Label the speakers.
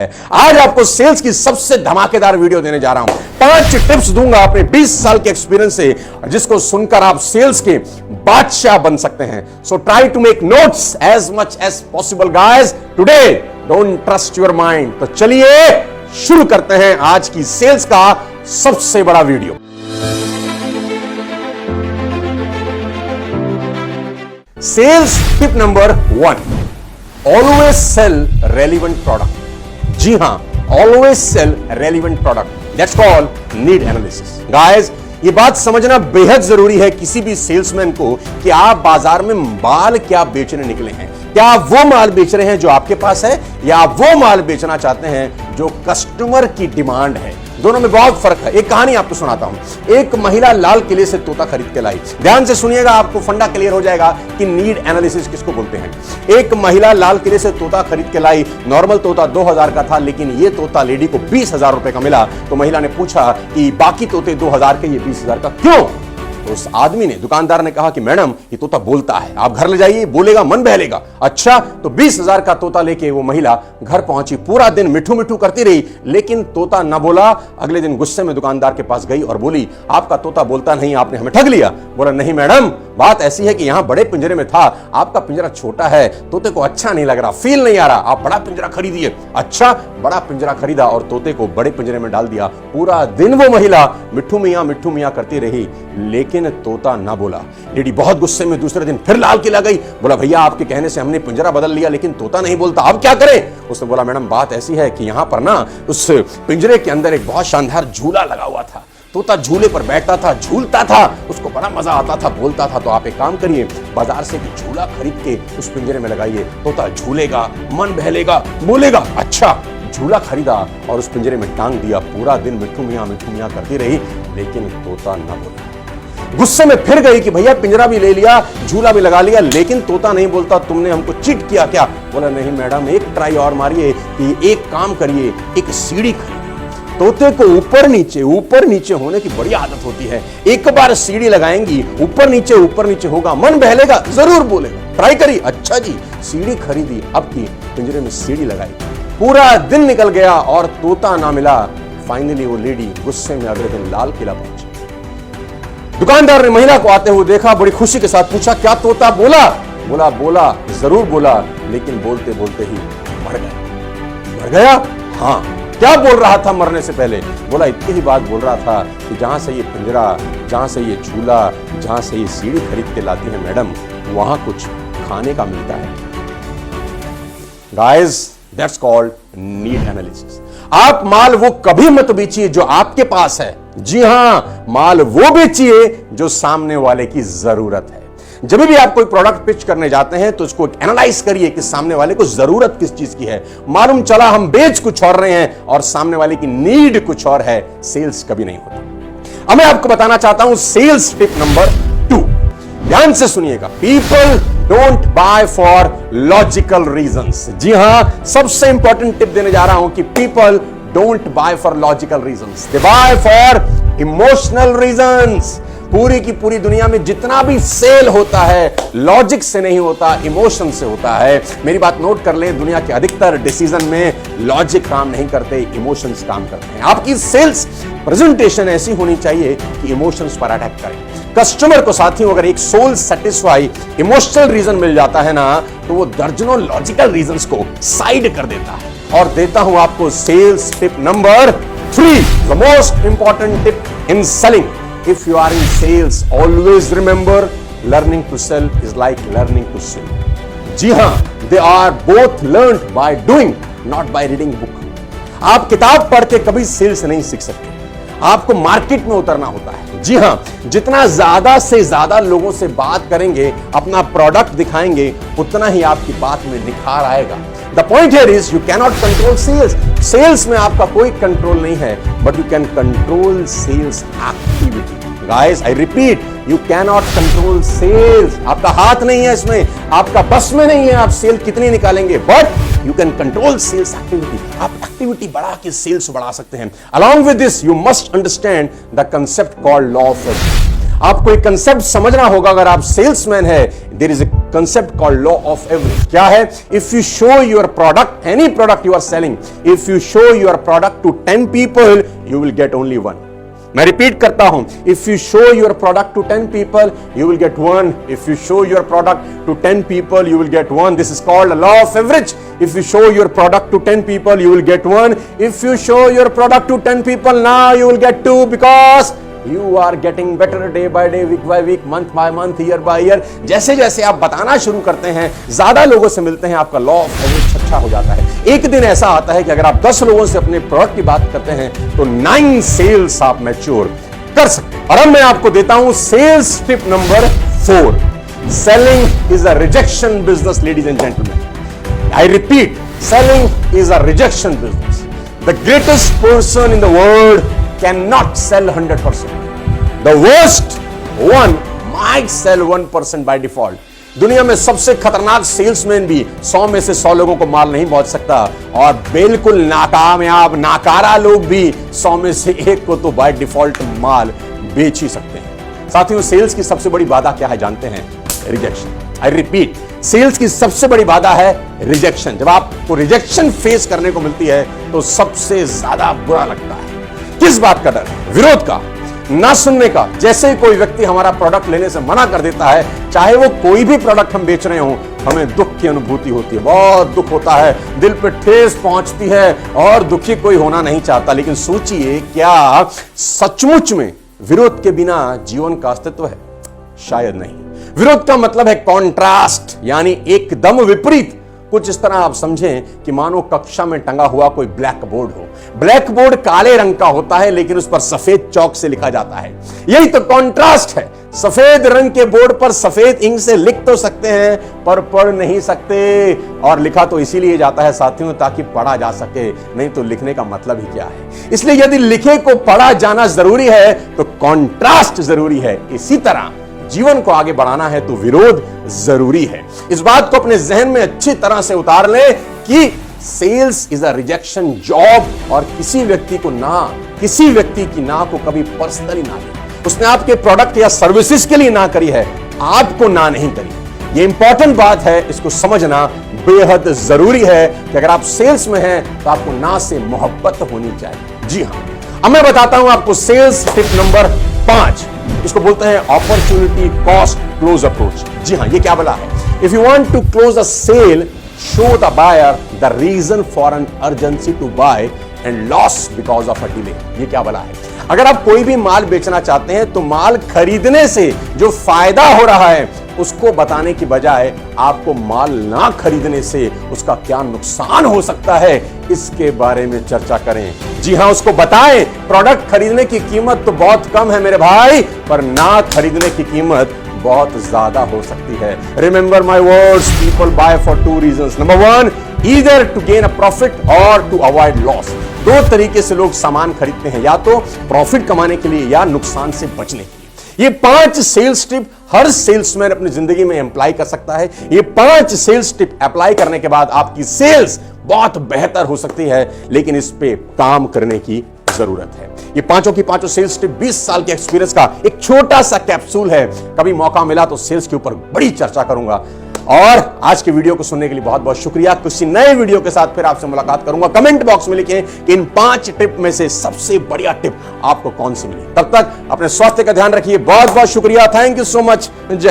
Speaker 1: आज आपको सेल्स की सबसे धमाकेदार वीडियो देने जा रहा हूं। 5 टिप्स दूंगा अपने 20 साल के एक्सपीरियंस से, जिसको सुनकर आप सेल्स के बादशाह बन सकते हैं। So try to make notes as much as possible guys today. Don't trust your mind. तो चलिए शुरू करते हैं आज की सेल्स का सबसे बड़ा video. Sales tip number 1, always sell relevant product. जी हां, always sell relevant product, that's called need analysis. Guys, ये बात समझना बेहद जरूरी है किसी भी सेल्समैन को कि आप बाजार में माल क्या बेचने निकले हैं। क्या आप वो माल बेच रहे हैं जो आपके पास है, या आप वो माल बेचना चाहते हैं जो कस्टमर की डिमांड है। दोनों में बहुत फर्क है। एक कहानी आपको सुनाता हूं। एक महिला लाल किले से तोता खरीद के लाई। ध्यान से सुनिएगा, आपको फंडा क्लियर हो जाएगा कि नीड एनालिसिस किसको बोलते हैं। एक महिला लाल किले से तोता खरीद के लाई। नॉर्मल तोता 2000 का था, लेकिन ये तोता लेडी को 20,000 रुपए का मिला। तो महिला ने पूछा कि बाकी तोते 2000 के, ये 20,000 का क्यों? तो उस आदमी ने, दुकानदार ने कहा कि मैडम, ये तोता बोलता है, आप घर ले जाइए, बोलेगा मन बहलेगा। अच्छा, तो 20,000 का तोता लेके वो महिला घर पहुंची। पूरा दिन मिठू मिठू करती रही, लेकिन तोता न बोला। अगले दिन गुस्से में दुकानदार के पास गई और बोली, आपका तोता बोलता नहीं, आपने हमें ठग लिया। बोला, नहीं मैडम, बात ऐसी है कि यहां बड़े पिंजरे में था, आपका पिंजरा छोटा है, तोते को अच्छा नहीं लग रहा, फील नहीं आ रहा, आप बड़ा पिंजरा खरीदिए। अच्छा, बड़ा पिंजरा खरीदा और तोते को बड़े पिंजरे में डाल दिया। पूरा दिन वो महिला मिठू मियां करती रही, लेकिन तोता ना बोला। लेडी बहुत गुस्से में दूसरे दिन फिर लाल किला गई। बोला, भैया आपके कहने से हमने पिंजरा बदल लिया, लेकिन तोता नहीं बोलता, अब क्या करें? उसने बोला, मैडम बात ऐसी है कि यहां पर ना उस पिंजरे के अंदर एक बहुत शानदार झूला लगा हुआ था। तोता झूले पर बैठता था, झूलता था, उसको बड़ा मजा आता था, बोलता था। तो आप एक काम करिए, बाजार से एक झूला खरीद के उस पिंजरे में लगाइए, तोता झूलेगा, मन बहलेगा, बोलेगा। अच्छा, झूला खरीदा और उस पिंजरे में टांग दिया। पूरा दिन मिठू मियां करती रही, लेकिन तोता ना बोला। गुस्से में फिर गई कि भैया पिंजरा भी ले लिया, झूला भी लगा लिया, लेकिन तोता नहीं बोलता, तुमने हमको चीट किया क्या? बोला, नहीं मैडम, एक ट्राई और मारिए, कि एक काम करिए, एक सीढ़ी खरीदिए। तोते को ऊपर नीचे होने की बड़ी आदत होती है। एक बार सीढ़ी लगाएंगी, ऊपर नीचे होगा, मन बहलेगा, जरूर बोलेगा। ट्राई करिए। अच्छा जी, सीढ़ी खरीदी, अब की पिंजरे में सीढ़ी लगाई। पूरा दिन निकल गया और तोता ना मिला। फाइनली वो लेडी गुस्से में अगले दिन लाल किला पहुंची। दुकानदार ने महिला को आते हुए देखा, बड़ी खुशी के साथ पूछा, क्या तोता बोला? बोला, जरूर बोला, लेकिन बोलते बोलते ही मर गया। हाँ, क्या बोल रहा था मरने से पहले? बोला, इतनी ही बात बोल रहा था कि जहां से ये पिंजरा, जहां से ये झूला, जहां से ये सीढ़ी खरीद के लाती है मैडम, वहां कुछ खाने का मिलता है। Guys, that's called need analysis. आप माल वो कभी मत बेचिए जो आपके पास है। जी हां, माल वो बेचिए जो सामने वाले की जरूरत है। जब भी आप कोई प्रोडक्ट पिच करने जाते हैं तो उसको एनालाइज करिए कि सामने वाले को जरूरत किस चीज की है। मालूम चला हम बेच कुछ और रहे हैं और सामने वाले की नीड कुछ और है, सेल्स कभी नहीं होता। अब मैं आपको बताना चाहता हूं सेल्स टिप नंबर 2। ध्यान से सुनिएगा। People don't buy for logical reasons. जी हां, सबसे इंपॉर्टेंट टिप देने जा रहा हूं कि people don't buy for logical reasons, they buy for emotional reasons. पूरी की पूरी दुनिया में जितना भी सेल होता है, लॉजिक से नहीं होता, इमोशन से होता है। मेरी बात नोट कर ले, दुनिया के अधिकतर डिसीजन में लॉजिक काम नहीं करते, इमोशंस काम करते हैं। आपकी सेल्स प्रेजेंटेशन ऐसी होनी चाहिए कि इमोशंस पर अटैक करें। कस्टमर को, साथियों, अगर एक सोल सेटिस्फाई इमोशनल रीजन मिल जाता है ना, तो वो दर्जनों लॉजिकल रीजंस को साइड कर देता है। और देता हूं आपको sales tip number 3, the most important tip in selling. If you are in sales, always remember, learning to sell is like learning to swim. जी हाँ, they are both learned by doing, not by reading book. आप किताब पढ़ के कभी sales नहीं सीख सकते, आपको मार्केट में उतरना होता है। जी हाँ, जितना ज्यादा से ज्यादा लोगों से बात करेंगे, अपना प्रोडक्ट दिखाएंगे, उतना ही आपकी बात में निखार आएगा। The point here is you cannot control sales. Sales में आपका कोई कंट्रोल नहीं है, but you can control sales activity. Guys, I repeat, you cannot control sales. आपका हाथ नहीं है इसमें, आपका बस में नहीं है आप सेल कितनी निकालेंगे, but you can control sales activity. आप एक्टिविटी बढ़ा के सेल्स बढ़ा सकते हैं। Along with this, you must understand the concept called law of attraction. आपको एक कंसेप्ट समझना होगा। अगर आप सेल्समैन है, there is a concept called law of average. क्या है? If you show your product, any product you are selling, if you show your product to 10 people, you will get only one. मैं repeat करता हूं, if you show your product to 10 people, you will get one. If you show your product to 10 people, you will get one. This is called a law of average. If you show your product to 10 people, you will get one. If you show your product to 10 people, now you will get two, because you are getting better day by day, week by week, month by month, year by year. जैसे जैसे आप बताना शुरू करते हैं, ज्यादा लोगों से मिलते हैं, आपका लॉ ऑफ एवरेज अच्छा हो जाता है। एक दिन ऐसा आता है कि अगर आप 10 लोगों से अपने प्रोडक्ट की बात करते हैं तो 9 सेल्स आप मैच्योर कर सकते हैं। और अब मैं आपको देता हूं sales tip number 4। Selling is a rejection business, ladies and gentleman. I repeat, selling is a rejection business. The greatest person in the world cannot sell 100%. The worst one might sell 1% by default. दुनिया में सबसे खतरनाक salesman भी 100 में से 100 लोगों को माल नहीं बेच सकता, और बिल्कुल नाकामयाब नाकारा लोग भी 100 में से 1 को तो बाय डिफॉल्ट माल बेच ही सकते हैं। साथियों, सेल्स की सबसे बड़ी बाधा क्या है जानते हैं? रिजेक्शन। आई रिपीट, सेल्स की सबसे बड़ी बाधा है रिजेक्शन। जब आपको रिजेक्शन फेस करने को मिलती है तो सबसे ज्यादा बुरा लगता है। किस बात का डर? विरोध का, ना सुनने का। जैसे ही कोई व्यक्ति हमारा प्रोडक्ट लेने से मना कर देता है, चाहे वो कोई भी प्रोडक्ट हम बेच रहे हो, हमें दुख की अनुभूति होती है, बहुत दुख होता है, दिल पे ठेस पहुंचती है, और दुखी कोई होना नहीं चाहता। लेकिन सोचिए, क्या सचमुच में विरोध के बिना जीवन का अस्तित्व है? शायद नहीं। विरोध का मतलब है कॉन्ट्रास्ट, यानी एकदम विपरीत। कुछ इस तरह आप समझें कि मानो कक्षा में टंगा हुआ कोई ब्लैक बोर्ड हो। ब्लैक बोर्ड काले रंग का होता है, लेकिन उस पर सफेद चौक से लिखा जाता है। यही तो कॉन्ट्रास्ट है। सफेद रंग के बोर्ड पर सफेद इंक से लिख तो सकते हैं, पर पढ़ नहीं सकते। और लिखा तो इसीलिए जाता है साथियों, ताकि पढ़ा जा सके, नहीं तो लिखने का मतलब ही क्या है। इसलिए यदि लिखे को पढ़ा जाना जरूरी है तो कॉन्ट्रास्ट जरूरी है। इसी तरह जीवन को आगे बढ़ाना है तो विरोध जरूरी है। इस बात को अपने जहन में अच्छी तरह से उतार लें कि sales is a rejection job, और किसी व्यक्ति की ना को कभी पर्सनली ना लें। उसने आपके प्रोडक्ट या सर्विसेज के लिए ना करी है, आपको ना नहीं करी। ये इंपॉर्टेंट बात है, इसको समझना बेहद जरूरी है कि अगर आप सेल्स में हैं तो आपको ना से मोहब्बत होनी चाहिए। जी हां, अब मैं बताता हूं आपको सेल्स टिप नंबर 5। इसको बोलते हैं अपॉर्चुनिटी कॉस्ट क्लोज अप्रोच। जी हां, ये क्या बोला है? If you want to close a sale, show the buyer the reason for an urgency to buy and loss because of a delay. ये क्या बोला है? अगर आप कोई भी माल बेचना चाहते हैं तो माल खरीदने से जो फायदा हो रहा है उसको बताने की बजाय आपको माल ना खरीदने से उसका क्या नुकसान हो सकता है, इसके बारे में चर्चा करें। जी हां, उसको बताएं प्रोडक्ट खरीदने की कीमत तो बहुत कम है मेरे भाई, पर ना खरीदने की कीमत बहुत ज्यादा हो सकती है। Remember my words, people buy for 2 reasons. Number 1, either to gain a profit और टू अवॉइड लॉस। 2 तरीके से लोग सामान खरीदते हैं, या तो प्रॉफिट कमाने के लिए या नुकसान से बचने के लिए। ये 5 सेल्स टिप हर सेल्समैन अपनी जिंदगी में अप्लाई कर सकता है। ये 5 सेल्स टिप अप्लाई करने के बाद आपकी सेल्स बहुत बेहतर हो सकती है, लेकिन इस पे काम करने की जरूरत है। ये पांचों की पांचों सेल्स टिप 20 साल के एक्सपीरियंस का एक छोटा सा कैप्सूल है। कभी मौका मिला तो सेल्स के ऊपर बड़ी चर्चा करूंगा। और आज के वीडियो को सुनने के लिए बहुत बहुत शुक्रिया। किसी नए वीडियो के साथ फिर आपसे मुलाकात करूंगा। कमेंट बॉक्स में लिखें कि इन 5 टिप में से सबसे बढ़िया टिप आपको कौन सी मिली। तब तक अपने स्वास्थ्य का ध्यान रखिए। बहुत बहुत शुक्रिया। Thank you so much. जय